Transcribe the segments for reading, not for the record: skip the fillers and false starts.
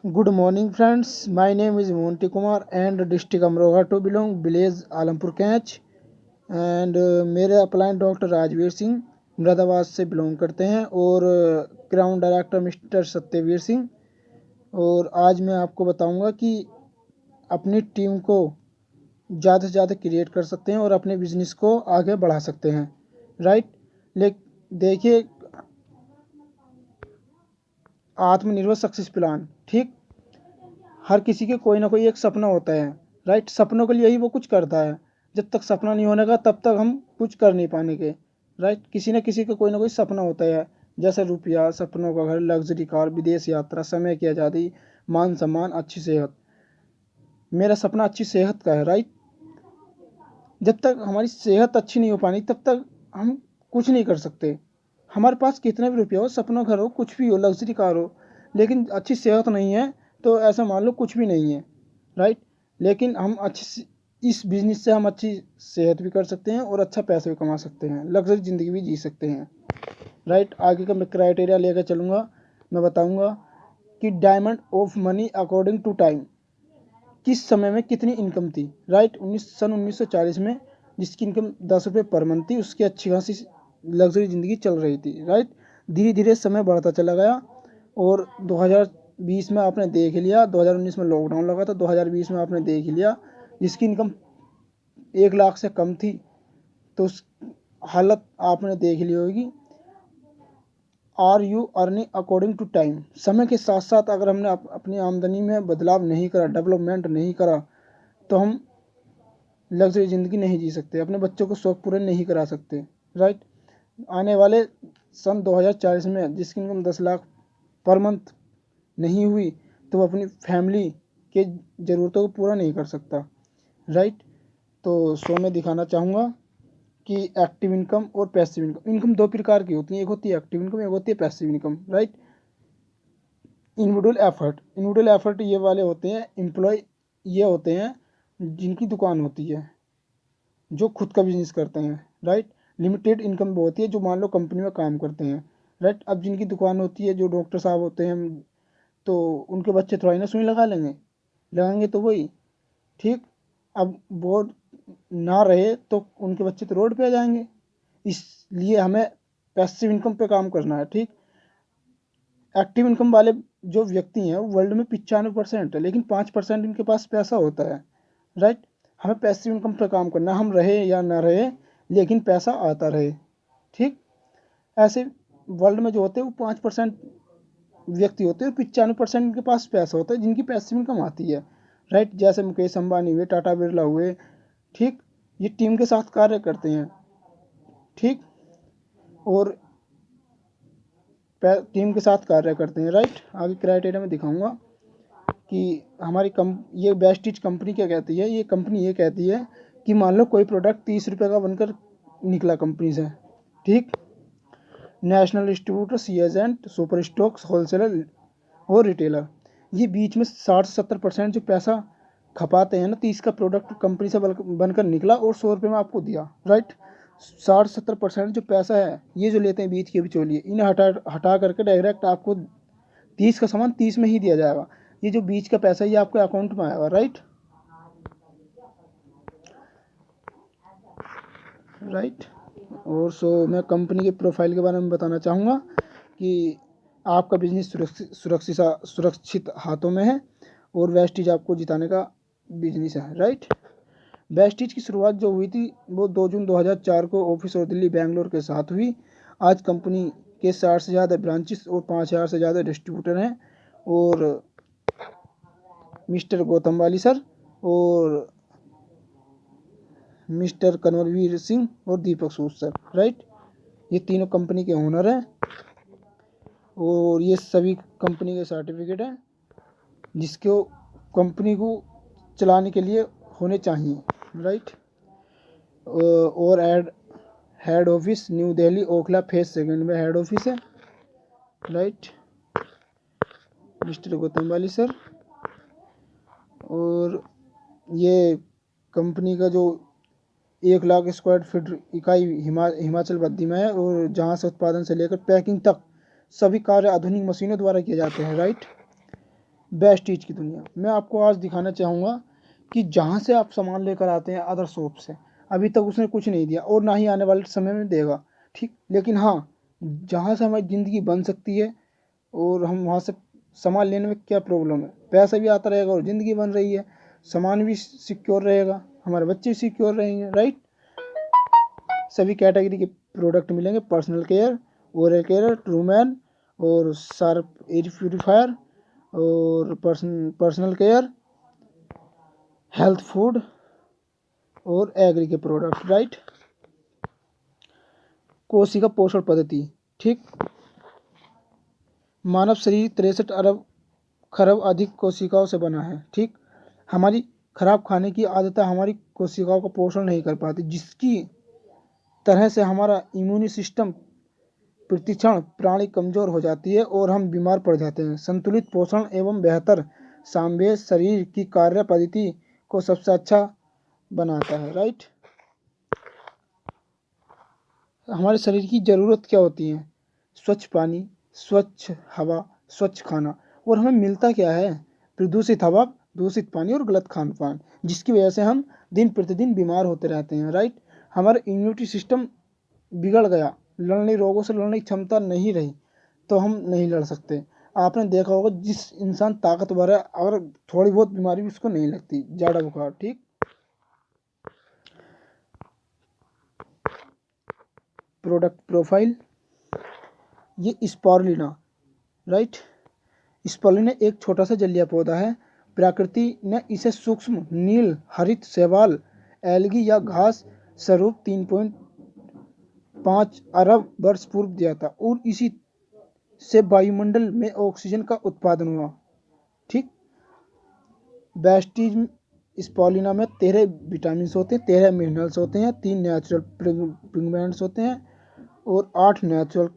Good morning, friends. My name is Monty Kumar and district Amroha to belong village Alampur Canch and मेरे upline doctor Rajveer Singh Moradabad से belong करते हैं और ground director mister Satyaveer Singh. और आज मैं आपको बताऊंगा कि अपनी टीम को ज़्यादा से ज़्यादा क्रिएट कर सकते हैं और अपने बिजनेस को आगे बढ़ा सकते हैं। राइट। देखिए, आत्मनिर्भर सक्सेस प्लान, ठीक। हर किसी के कोई ना कोई एक सपना होता है। राइट। सपनों के लिए ही वो कुछ करता है। जब तक सपना नहीं होने का तब तक हम कुछ कर नहीं पाने के। राइट। किसी न किसी का कोई ना कोई सपना होता है, जैसे रुपया, सपनों का घर, लग्जरी कार, विदेश यात्रा, समय की आज़ादी, मान सम्मान, अच्छी सेहत। मेरा सपना अच्छी सेहत का है। राइट। जब तक हमारी सेहत अच्छी नहीं हो पानी तब तक हम कुछ नहीं कर सकते। हमारे पास कितना भी रुपया हो, सपना घर हो, कुछ भी हो, लग्जरी कार हो, लेकिन अच्छी सेहत नहीं है तो ऐसा मान लो कुछ भी नहीं है। राइट। लेकिन हम इस बिजनेस से हम अच्छी सेहत भी कर सकते हैं और अच्छा पैसा भी कमा सकते हैं, लग्जरी ज़िंदगी भी जी सकते हैं। राइट। आगे का मैं क्राइटेरिया लेकर चलूँगा। मैं बताऊँगा कि diamond of money according to time, किस समय में कितनी इनकम थी। राइट। 1940 में जिसकी इनकम 10 रुपये पर मंथ थी, उसकी अच्छी खासी लग्जरी ज़िंदगी चल रही थी। राइट। धीरे धीरे समय बढ़ता चला गया और 2020 में आपने देख लिया, 2019 में लॉकडाउन लगा था, 2020 में आपने देख लिया जिसकी इनकम 1 लाख से कम थी तो उस हालत आपने देख ली होगी। Are you earning according to time, समय के साथ साथ अगर हमने अपनी आमदनी में बदलाव नहीं करा, डेवलपमेंट नहीं करा, तो हम लग्जरी ज़िंदगी नहीं जी सकते, अपने बच्चों को शौक पूरे नहीं करा सकते। राइट। आने वाले सन 2040 में जिसकी इनकम 10 लाख पर मंथ नहीं हुई तो वो अपनी फैमिली के ज़रूरतों को पूरा नहीं कर सकता। राइट। तो शो में दिखाना चाहूँगा कि एक्टिव इनकम और पैसिव इनकम, इनकम दो प्रकार की होती है, एक होती है एक्टिव इनकम, एक होती है passive income. Right. Individual effort ये वाले होते हैं, एम्प्लॉय ये होते हैं जिनकी दुकान होती है, जो खुद का बिजनेस करते हैं। राइट। लिमिटेड इनकम वो होती है जो मान लो कंपनी में काम करते हैं। राइट। अब जिनकी दुकान होती है, जो डॉक्टर साहब होते हैं, तो उनके बच्चे थोड़ा ही ना सुई लगा लेंगे, लगाएंगे तो वही, ठीक। अब वो ना रहे तो उनके बच्चे तो रोड पे आ जाएंगे। इसलिए हमें पैसिव इनकम पे काम करना है, ठीक। एक्टिव इनकम वाले जो व्यक्ति हैं वर्ल्ड में 95% है, लेकिन 5% इनके पास पैसा होता है। राइट। हमें पैसिव इनकम पे काम करना है, हम रहे या ना रहे लेकिन पैसा आता रहे, ठीक। ऐसे वर्ल्ड में जो होते हैं वो 5% व्यक्ति होते हैं और 95% इनके पास पैसा होता है जिनकी पैसिव इनकम आती है। राइट। जैसे मुकेश अंबानी हुए, टाटा बिरला हुए, ठीक। ये टीम के साथ कार्य करते हैं, ठीक। और टीम के साथ कार्य करते हैं। राइट। आगे क्राइटेरिया में दिखाऊंगा कि हमारी ये बेस्टीज कंपनी क्या कहती है। ये कंपनी ये कहती है कि मान लो कोई प्रोडक्ट 30 रुपये का बनकर निकला कंपनी से, ठीक। National distributor, C agent, super stocks, wholesaler और रिटेलर, ये बीच में 60-70% जो पैसा खपाते हैं ना, 30 का प्रोडक्ट कंपनी से बनकर निकला और 100 रुपये में आपको दिया। राइट। 60-70% जो पैसा है ये जो लेते हैं बीच के बिचौलिए, इन्हें हटा करके डायरेक्ट आपको 30 का सामान 30 में ही दिया जाएगा। ये जो बीच का पैसा है ये आपके अकाउंट में आएगा। राइट। राइट। और मैं कंपनी के प्रोफाइल के बारे में बताना चाहूँगा कि आपका बिजनेस सुरक्षित हाथों में है और वेस्टीज आपको जिताने का बिजनेस है। राइट। वेस्टीज की शुरुआत जो हुई थी वो 2 जून 2004 को ऑफिस और दिल्ली बेंगलोर के साथ हुई। आज कंपनी के 60 से ज़्यादा ब्रांचेस और 5000 से ज़्यादा डिस्ट्रीब्यूटर हैं। और मिस्टर गौतम वाली सर और मिस्टर कन्वरवीर सिंह और दीपक सूद सर। राइट। ये तीनों कंपनी के ओनर हैं और ये सभी कंपनी के सर्टिफिकेट हैं जिसको कंपनी को चलाने के लिए होने चाहिए। राइट। और head office new Delhi, Okhla phase 2 में हेड ऑफिस है। राइट। मिस्टर गौतम वाली सर। और ये कंपनी का जो 1 लाख स्क्वायर फीट इकाई हिमाचल बद्दी में है और जहाँ से उत्पादन से लेकर पैकिंग तक सभी कार्य आधुनिक मशीनों द्वारा किए जाते हैं। राइट। वेस्टीज की दुनिया। मैं आपको आज दिखाना चाहूँगा कि जहाँ से आप सामान लेकर आते हैं अदर शॉप से, अभी तक उसने कुछ नहीं दिया और ना ही आने वाले समय में देगा, ठीक। लेकिन हाँ, जहाँ से हमारी ज़िंदगी बन सकती है और हम वहाँ से सामान लेने में क्या प्रॉब्लम है, पैसा भी आता रहेगा और ज़िंदगी बन रही है, सामान भी सिक्योर रहेगा, हमारे बच्चे भी सिक्योर रहेंगे, राइट। सभी कैटेगरी के प्रोडक्ट मिलेंगे, personal care, oral care, Truman और शार्प एयर प्यूरीफायर और पर्सनल केयर, हेल्थ फूड और एग्री के प्रोडक्ट, राइट। कोशिका पोषण पद्धति, ठीक। मानव शरीर 63 अरब खरब अधिक कोशिकाओं से बना है, ठीक। हमारी खराब खाने की आदतें हमारी कोशिकाओं का पोषण नहीं कर पाती, जिसकी तरह से हमारा इम्यूनी सिस्टम प्रतिक्षण प्राणी कमजोर हो जाती है और हम बीमार पड़ जाते हैं। संतुलित पोषण एवं बेहतर सामवेश शरीर की कार्य पद्धति को सबसे अच्छा बनाता है, राइट। हमारे शरीर की ज़रूरत क्या होती है? स्वच्छ पानी, स्वच्छ हवा, स्वच्छ खाना। और हमें मिलता क्या है? प्रदूषित हवा, दूषित पानी और गलत खान पान, जिसकी वजह से हम दिन प्रतिदिन बीमार होते रहते हैं, राइट। हमारा इम्यूनिटी सिस्टम बिगड़ गया, लड़ने रोगों से लड़ने की क्षमता नहीं रही, तो हम नहीं लड़ सकते। आपने देखा होगा जिस इंसान ताकतवर है, अगर थोड़ी बहुत बीमारी भी उसको नहीं लगती, जाड़ा बुखार, ठीक। प्रोडक्ट प्रोफाइल, ये स्पारुलिना, राइट। स्पारुलिना एक छोटा सा जलीय पौधा है। प्रकृति ने इसे सूक्ष्म नील हरित शैवाल एल्गी या घास स्वरूप 3.5 अरब वर्ष पूर्व दिया था और इसी से वायुमंडल में ऑक्सीजन का उत्पादन हुआ, ठीक। वेस्टीज स्पारुलिना में 13 विटामिन होते हैं, 13 मिनरल्स होते हैं, 3 नेचुरल पिगमेंट्स होते हैं और 8 नेचुरल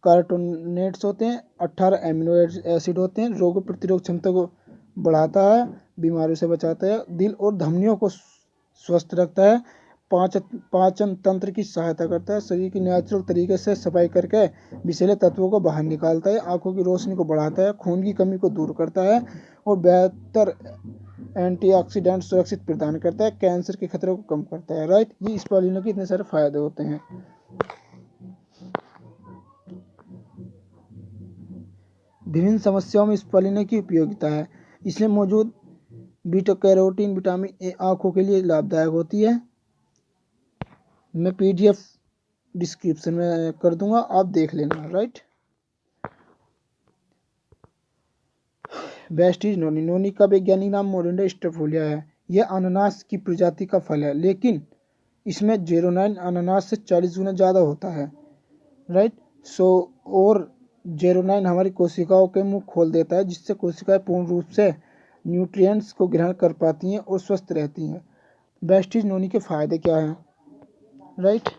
कार्बोनेट्स होते हैं, 18 एमिनो एसिड होते हैं। रोग प्रतिरोध क्षमता को बढ़ाता है, बीमारियों से बचाता है, दिल और धमनियों को स्वस्थ रखता है, पाचन तंत्र की सहायता करता है, शरीर की नेचुरल तरीके से सफाई करके विषैले तत्वों को बाहर निकालता है, आंखों की रोशनी को बढ़ाता है, खून की कमी को दूर करता है और बेहतर एंटीऑक्सीडेंट सुरक्षित प्रदान करता है, कैंसर के खतरे को कम करता है, राइट। ये स्पारुलिना के इतने सारे फायदे होते हैं। विभिन्न समस्याओं में स्पारुलिना की उपयोगिता है। इसमें मौजूद बीटा कैरोटीन विटामिन ए आंखों के लिए लाभदायक होती है। मैं PDF डिस्क्रिप्शन में कर दूंगा, आप देख लेना, राइट। वेस्टीज नोनी, नोनी का वैज्ञानिक नाम मोरिंडा स्टेफोलिया है। यह अनानास की प्रजाति का फल है, लेकिन इसमें 09 अनानास से 40 गुना ज़्यादा होता है, राइट। और 09 हमारी कोशिकाओं के मुंह खोल देता है, जिससे कोशिकाएं पूर्ण रूप से न्यूट्रिएंट्स को ग्रहण कर पाती हैं और स्वस्थ रहती हैं। वेस्टीज नोनी के फायदे क्या हैं, राइट।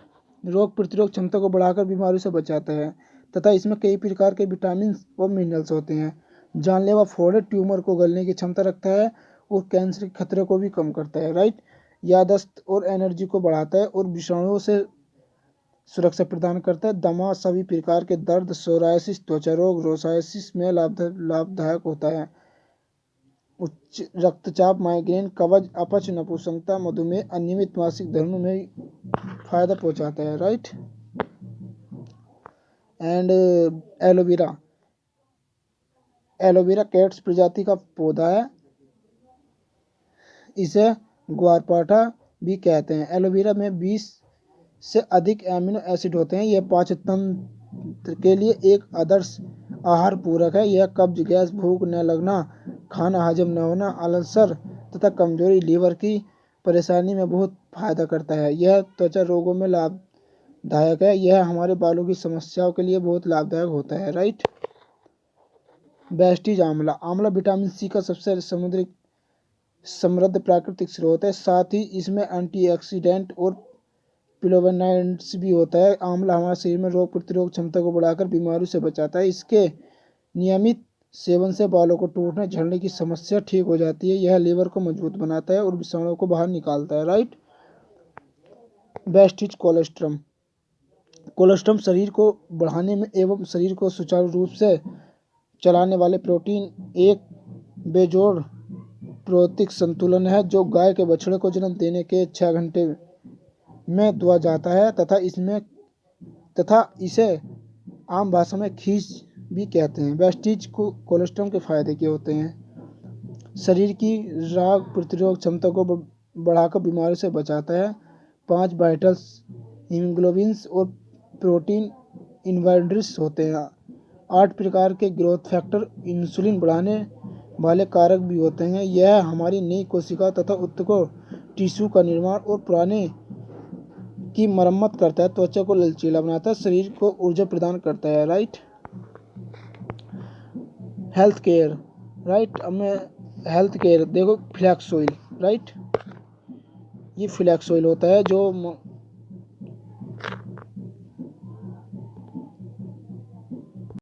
रोग प्रतिरोध क्षमता को बढ़ाकर बीमारियों से बचाता है तथा इसमें कई प्रकार के विटामिन और मिनरल्स होते हैं। जानलेवा फोड़े ट्यूमर को गलने की क्षमता रखता है और कैंसर के खतरे को भी कम करता है, राइट। याददाश्त और एनर्जी को बढ़ाता है और विषाणुओं से सुरक्षा प्रदान करता है। दमा, सभी प्रकार के दर्द, सोरायसिस, त्वचा रोग, रोसायसिस में लाभदायक होता है। उच्च रक्तचाप, माइग्रेन, कब्ज, अपच, नपुंसकता, मधुमेह, अनियमित मासिक धर्म में फायदा पहुंचाता है, right. And aloe vera, aloe vera cats प्रजाति का पौधा है, इसे ग्वारपाठा भी कहते हैं। एलोवेरा में 20 से अधिक एमिनो एसिड होते हैं। यह पाचन तंत्र के लिए एक आदर्श आहार पूरक है। यह कब्ज, गैस, भूख न लगना, खाना हजम न होना, अल्सर तथा कमजोरी, लीवर की परेशानी में बहुत फायदा करता है। यह त्वचा रोगों में लाभदायक है। यह हमारे बालों की समस्याओं के लिए बहुत लाभदायक होता है, राइट। वेस्टीज आंवला, आंवला विटामिन सी का सबसे समृद्ध प्राकृतिक स्रोत है। साथ ही इसमें एंटीऑक्सीडेंट और फ्लेवोनॉइड्स भी होता है। आंवला हमारे शरीर में रोग प्रतिरोध क्षमता को बढ़ाकर बीमारियों से बचाता है। इसके नियमित सेवन से बालों को टूटने, झड़ने की समस्या ठीक हो जाती है। यह लीवर को मजबूत बनाता है और विषाणुओं को बाहर निकालता है, राइट। वेस्टीज कोलेस्ट्रम, कोलेस्ट्रम शरीर को बढ़ाने में एवं शरीर को सुचारू रूप से चलाने वाले प्रोटीन एक बेजोड़ प्रोतिक संतुलन है जो गाय के बछड़े को जन्म देने के 6 घंटे में दुआ जाता है तथा इसे आम भाषा में खींच भी कहते हैं। वेस्टीज को कोलेस्ट्रॉल के फायदे क्या होते हैं? शरीर की रोग प्रतिरोधक क्षमता को बढ़ाकर बीमारी से बचाता है। 5 वाइटल्स हीमोग्लोबिन्स और प्रोटीन इन्वाइड्रिस होते हैं। 8 प्रकार के ग्रोथ फैक्टर इंसुलिन बढ़ाने वाले कारक भी होते हैं। यह हमारी नई कोशिका तथा ऊतकों टिश्यू का निर्माण और पुराने की मरम्मत करता है। त्वचा को लचीला बनाता है, शरीर को ऊर्जा प्रदान करता है। Right, health care. राइट, अब मैं हेल्थ केयर देखो, फ्लैक्स ऑयल। राइट, ये फ्लैक्स ऑयल होता है जो